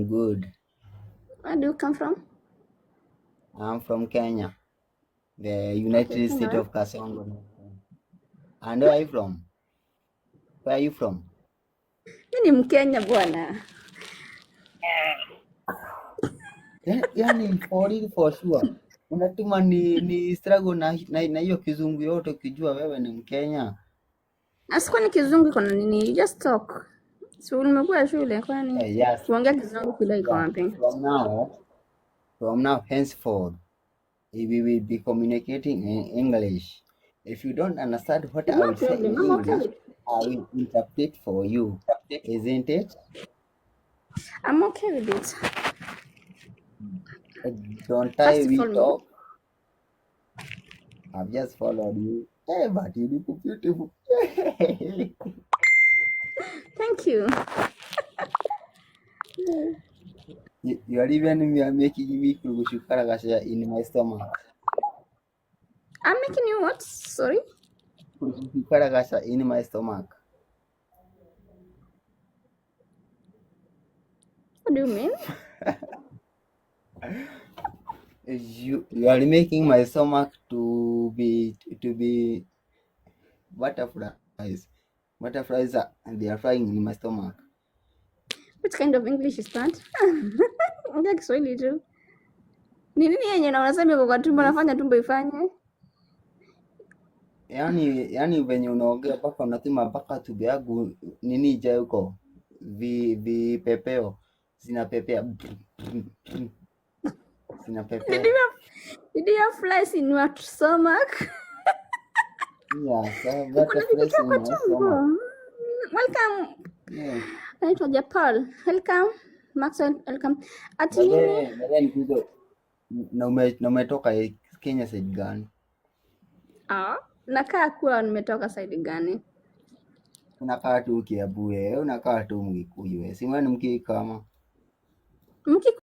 I'm good. Where do you come from? I'm from Kenya, the Okay, United States Kenya. of Kasongo. And where are you from? Where are you from? Mimi ni Mkenya bwana. Yani for sure. Unatuma ni struggle na hiyo kizungu yote ukijua wewe ni Mkenya. Asikuwa ni kizungu iko na nini? You just talk. So nimekuwa shule kwani Yes. kuongea kizungu kile iko Yeah. wapi? From now henceforth, we will be communicating in English. If you don't understand what It's I no will say in problem. I'm okay English, with I will interpret for you. Isn't it? I'm okay with it. Don't First I of we all, me. talk? I've just followed you. Hey, but you look beautiful. Thank you. You are even making me kurugushukaragashia in my stomach. I'm making you what? Sorry? Kurugushukaragashia in my stomach. What do you mean? You are making my stomach to be butterflies. Butterflies they are flying in my stomach. Which kind of English is that? Ongea Kiswahili tu. Ni nini yenye na unasema iko kwa tumbo nafanya tumbo ifanye? Yani venye unaongea mpaka unasema mpaka tumbo yangu nini ije huko vipepeo zinapepea zinapepea. Did you have flies in your stomach? Yes, I have Kuna vitu butterflies tu in kwa my stomach. tumbo. Welcome. Yeah. Naitwa Japal. Welcome. Maxwell, welcome. Ati But nini? then nikuulize, na umetoka Kenya side gani? Nakaa kuwa nimetoka side gani? Unakaa tu Kiambu wewe, unakaa tu Mgikuyu wewe. Si wewe ni Mkikama? Mki